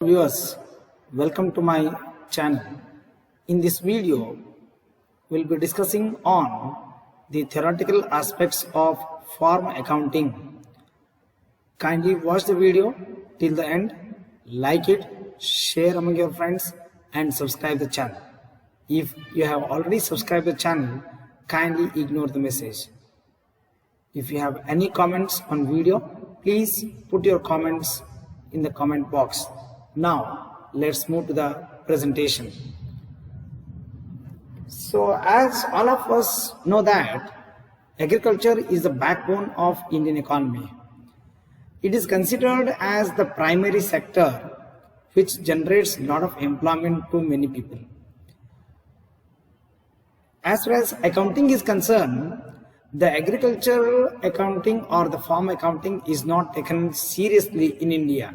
Viewers, welcome to my channel. In this video, we'll be discussing on the theoretical aspects of farm accounting. Kindly watch the video till the end, like it, share among your friends and subscribe the channel. If you have already subscribed the channel, kindly ignore the message. If you have any comments on video, please put your comments in the comment box. Now let's move to the presentation. So as all of us know that agriculture is the backbone of Indian economy. It is considered as the primary sector which generates a lot of employment to many people. As far as accounting is concerned, the agricultural accounting or the farm accounting is not taken seriously in India.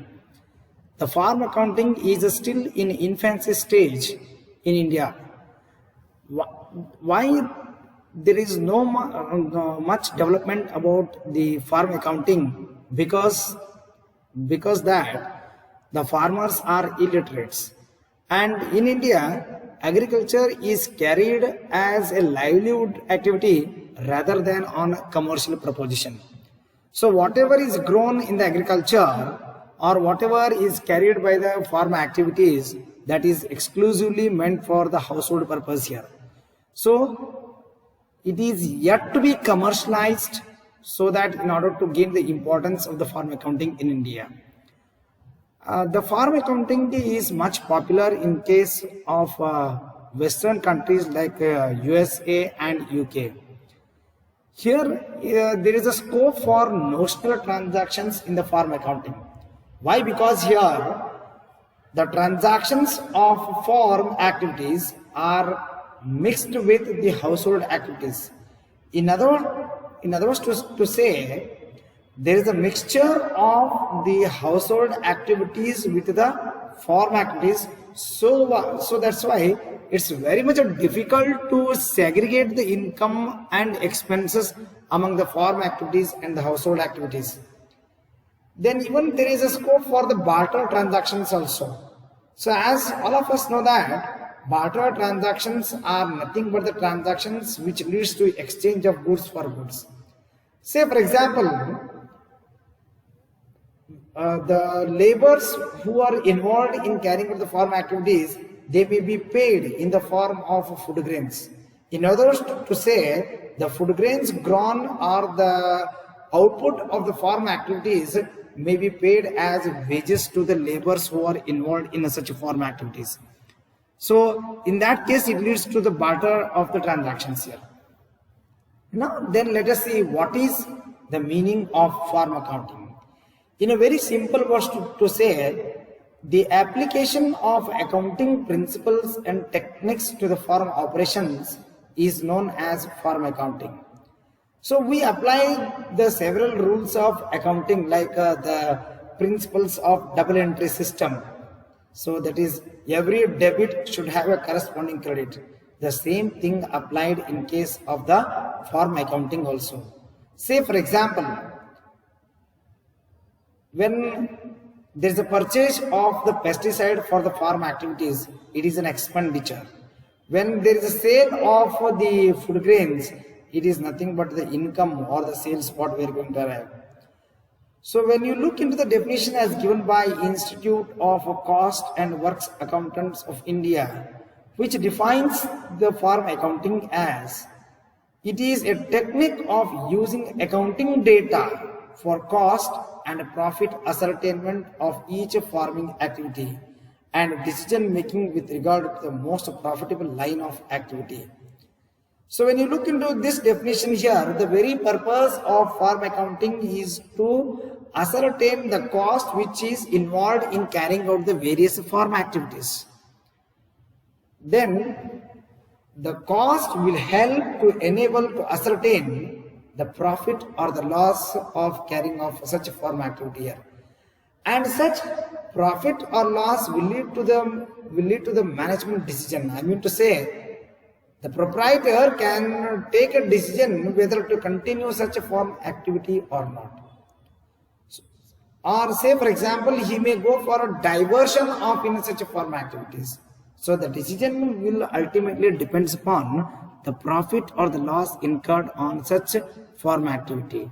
The farm accounting is still in infancy stage in India. Why there is no much development about the farm accounting? Because that the farmers are illiterates, and in India agriculture is carried as a livelihood activity rather than on a commercial proposition. So whatever is grown in the agriculture or whatever is carried by the farm activities, that is exclusively meant for the household purpose here. So it is yet to be commercialized, so that in order to gain the importance of the farm accounting in India. The farm accounting is much popular in case of Western countries like USA and UK. Here there is a scope for notional transactions in the farm accounting. Why? Because here the transactions of farm activities are mixed with the household activities. In other words, to say, there is a mixture of the household activities with the farm activities. So that's why it's very much difficult to segregate the income and expenses among the farm activities and the household activities. Then even there is a scope for the barter transactions also. So as all of us know that barter transactions are nothing but the transactions which leads to exchange of goods for goods. Say for example, the laborers who are involved in carrying out the farm activities, they may be paid in the form of food grains. In other words, to say, the food grains grown or the output of the farm activities may be paid as wages to the laborers who are involved in such farm activities. So in that case, it leads to the barter of the transactions here. Now then let us see what is the meaning of farm accounting. In a very simple words to say, the application of accounting principles and techniques to the farm operations is known as farm accounting. So we apply the several rules of accounting like the principles of double entry system. So that is, every debit should have a corresponding credit. The same thing applied in case of the farm accounting also. Say for example, when there is a purchase of the pesticide for the farm activities, it is an expenditure. When there is a sale of the food grains, it is nothing but the income or the sales what we are going to have. So when you look into the definition as given by Institute of Cost and Works Accountants of India, which defines the farm accounting as, it is a technique of using accounting data for cost and profit ascertainment of each farming activity and decision making with regard to the most profitable line of activity. So when you look into this definition here, the very purpose of farm accounting is to ascertain the cost which is involved in carrying out the various farm activities. Then the cost will help to enable to ascertain the profit or the loss of carrying of such a farm activity here. And such profit or loss will lead to the management decision. I mean to say, the proprietor can take a decision whether to continue such a farm activity or not. or say for example he may go for a diversion of in such a farm activities. So the decision will ultimately depends upon the profit or the loss incurred on such farm activity.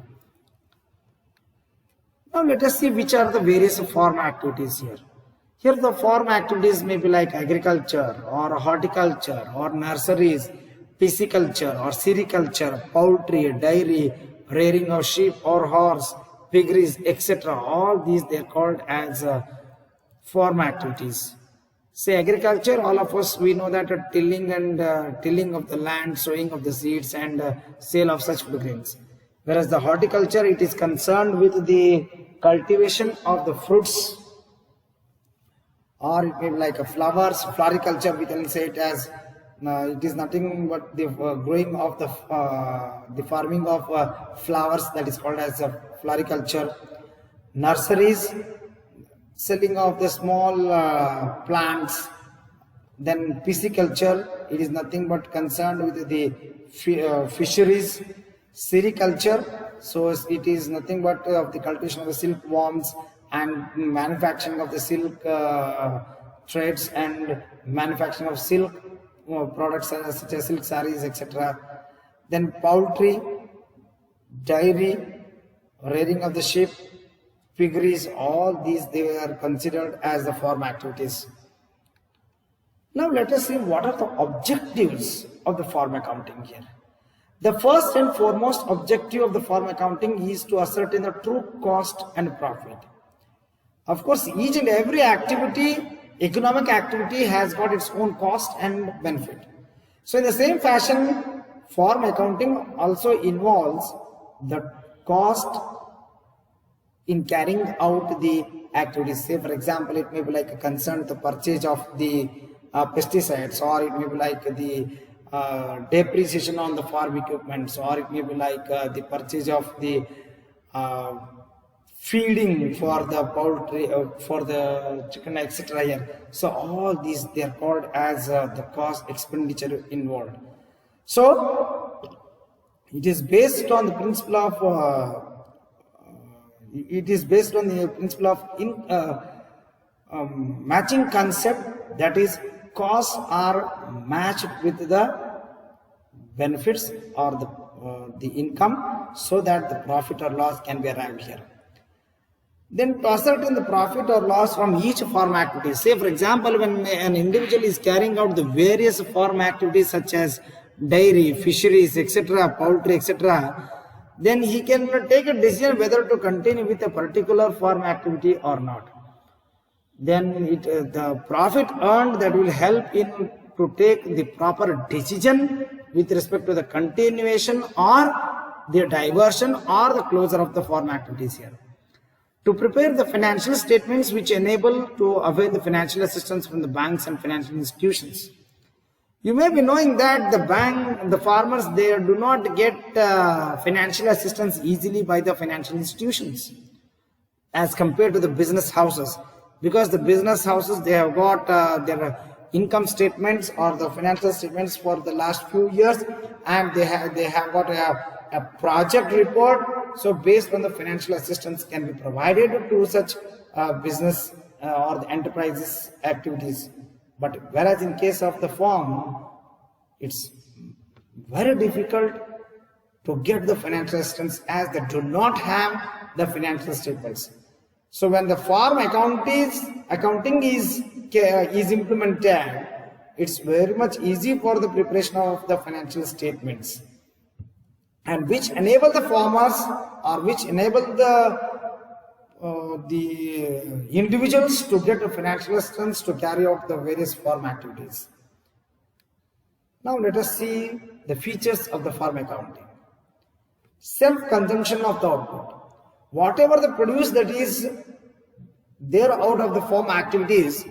Now let us see which are the various farm activities here. Here the farm activities may be like agriculture or horticulture or nurseries, pisciculture or sericulture, poultry, dairy, rearing of sheep or horse, piggeries, etc. All these they are called as farm activities. Say agriculture, all of us we know that tilling and tilling of the land, sowing of the seeds and sale of such food grains. Whereas the horticulture, it is concerned with the cultivation of the fruits, or it may be like a flowers. Floriculture we can say it as it is nothing but the growing of the farming of flowers, that is called as floriculture. Nurseries, selling of the small plants. Then pisciculture, it is nothing but concerned with the fisheries. Sericulture, so it is nothing but of the cultivation of the silkworms and manufacturing of the silk threads and manufacturing of silk products such as silk sarees, etc. Then poultry, dairy, rearing of the sheep, piggeries, all these they are considered as the farm activities. Now let us see what are the objectives of the farm accounting here. The first and foremost objective of the farm accounting is to ascertain the true cost and profit. Of course, each and every activity, economic activity, has got its own cost and benefit. So in the same fashion, farm accounting also involves the cost in carrying out the activities. Say for example, it may be like a concern the purchase of the pesticides, or it may be like the depreciation on the farm equipments, or it may be like the purchase of the feeding for the poultry, for the chicken, etc. here. So all these they are called as the cost expenditure involved. So it is based on the principle of matching concept, that is costs are matched with the benefits or the income, so that the profit or loss can be arrived here. Then to ascertain the profit or loss from each farm activity. Say for example, when an individual is carrying out the various farm activities such as dairy, fisheries, etc., poultry, etc., then he can take a decision whether to continue with a particular farm activity or not. Then the profit earned, that will help in to take the proper decision with respect to the continuation or the diversion or the closure of the farm activities here. To prepare the financial statements which enable to avail the financial assistance from the banks and financial institutions. You may be knowing that the farmers, they do not get financial assistance easily by the financial institutions as compared to the business houses, because the business houses, they have got their income statements or the financial statements for the last few years, and they have got a project report. So based on the financial assistance can be provided to such business or the enterprises activities. But whereas in case of the farm, it's very difficult to get the financial assistance, as they do not have the financial statements. So when the farm accounting is implemented, it's very much easy for the preparation of the financial statements, and which enable the farmers, or which enable the individuals to get the financial assistance to carry out the various farm activities. Now let us see the features of the farm accounting. Self-consumption of the output. Whatever the produce that is there out of the farm activities,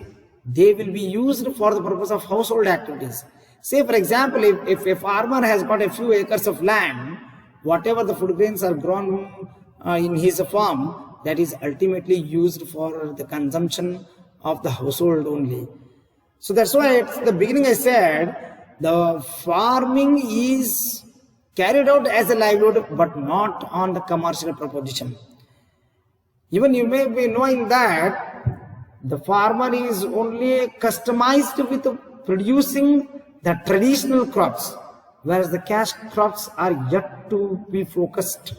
they will be used for the purpose of household activities. Say for example, if a farmer has got a few acres of land, whatever the food grains are grown in his farm, that is ultimately used for the consumption of the household only. So that's why at the beginning I said the farming is carried out as a livelihood, but not on the commercial proposition. Even you may be knowing that the farmer is only customized with producing the traditional crops, whereas the cash crops are yet to be focused.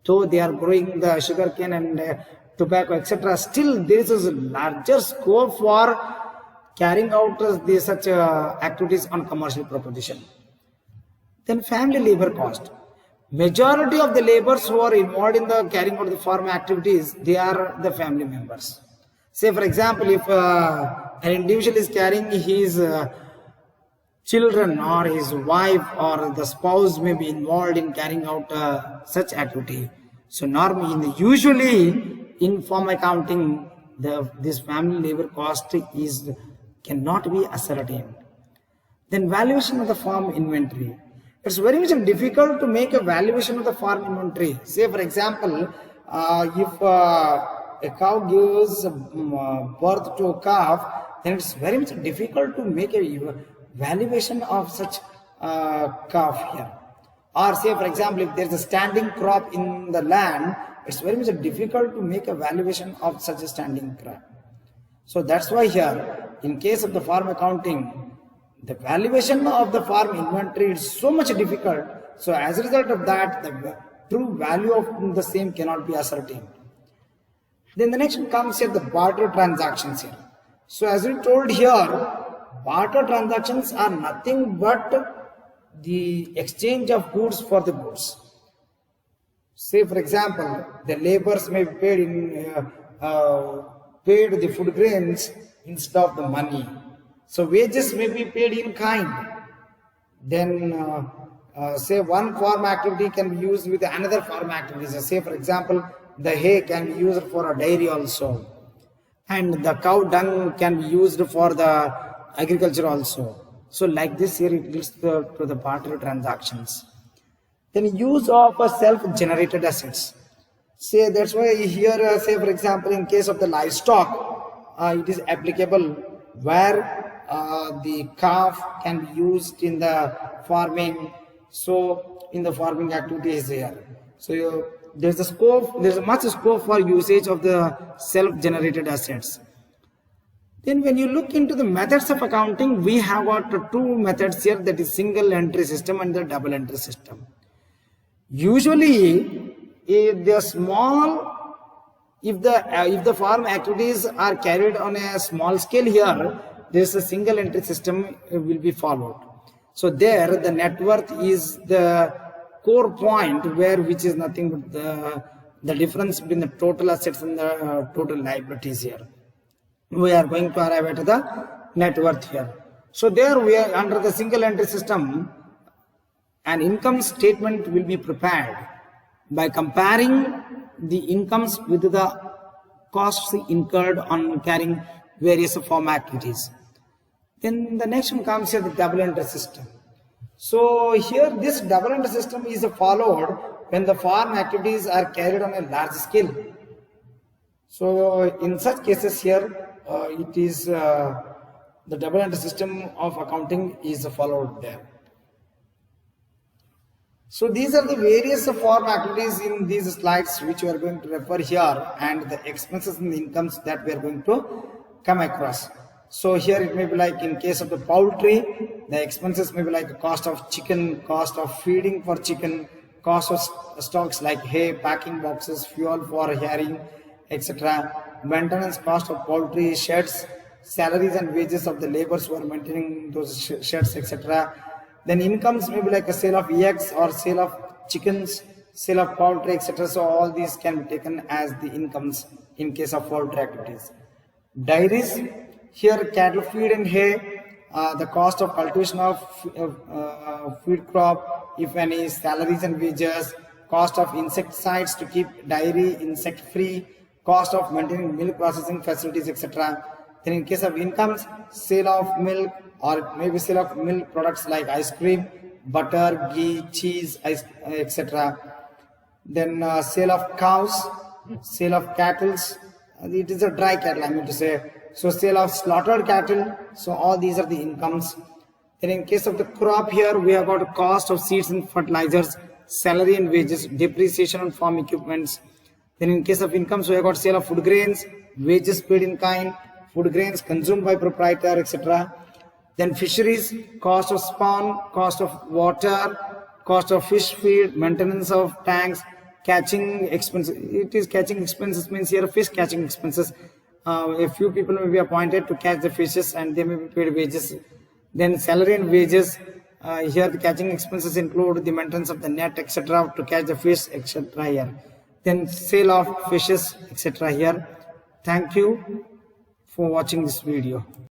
Though they are growing the sugarcane and tobacco, etc., still there is a larger scope for carrying out such activities on commercial proposition. Then family labor cost. Majority of the laborers who are involved in the carrying out the farm activities, they are the family members. Say for example, if an individual is carrying his children or his wife or the spouse may be involved in carrying out such activity. So normally, usually in farm accounting, this family labor cost cannot be ascertained. Then valuation of the farm inventory. It's very much difficult to make a valuation of the farm inventory. Say for example, if a cow gives birth to a calf, then it's very much difficult to make a valuation of such calf here. Or say for example, if there's a standing crop in the land, it's very much difficult to make a valuation of such a standing crop. So that's why here, in case of the farm accounting, the valuation of the farm inventory is so much difficult. So as a result of that, the true value of the same cannot be ascertained. Then the next one comes here, the barter transactions here. So as we told here, barter transactions are nothing but the exchange of goods for the goods. Say for example, the laborers may be paid paid the food grains instead of the money. So wages may be paid in kind. Then say one farm activity can be used with another farm activity. Say for example, the hay can be used for a dairy also, and the cow dung can be used for the agriculture also. So like this here it leads to the barter transactions. Then use of self-generated assets. Say that's why here say for example, in case of the livestock, it is applicable where the calf can be used in the farming. So in the farming activities here, so there's a much scope for usage of the self-generated assets. Then when you look into the methods of accounting, we have got two methods here, that is single entry system and the double entry system. Usually if the farm activities are carried on a small scale here, there is a single entry system will be followed. So there the net worth is the core point, which is nothing but the difference between the total assets and the total liabilities here. We are going to arrive at the net worth here. So there we are under the single entry system, an income statement will be prepared by comparing the incomes with the costs incurred on carrying various farm activities. Then the next one comes here, the double entry system. So here this double entry system is followed when the farm activities are carried on a large scale. So in such cases here, it is the double entry system of accounting is followed there. So these are the various farm activities in these slides which we are going to refer here, and the expenses and the incomes that we are going to come across. So here it may be like in case of the poultry, the expenses may be like the cost of chicken, cost of feeding for chicken, cost of stocks like hay, packing boxes, fuel for herring, etc. Maintenance cost of poultry sheds, salaries and wages of the laborers who are maintaining those sheds, etc. Then incomes may be like a sale of eggs or sale of chickens, sale of poultry, etc. So all these can be taken as the incomes in case of poultry activities. Dairies, here cattle feed and hay, the cost of cultivation of feed crop, if any, salaries and wages, cost of insecticides to keep dairy insect free, cost of maintaining milk processing facilities, etc. Then in case of incomes, sale of milk or maybe sale of milk products like ice cream, butter, ghee, cheese, etc. Then sale of cows, sale of cattle, it is a dry cattle I mean to say. So sale of slaughtered cattle, so all these are the incomes. Then in case of the crop here, we have got cost of seeds and fertilizers, salary and wages, depreciation on farm equipments, Then in case of incomes, we have got sale of food grains, wages paid in kind, food grains consumed by proprietor, etc. Then fisheries, cost of spawn, cost of water, cost of fish feed, maintenance of tanks, catching expenses. It is catching expenses means here fish catching expenses. A few people may be appointed to catch the fishes and they may be paid wages. Then salary and wages. Here the catching expenses include the maintenance of the net, etc. to catch the fish, etc. here. Then sale of fishes, etc. here. Thank you for watching this video.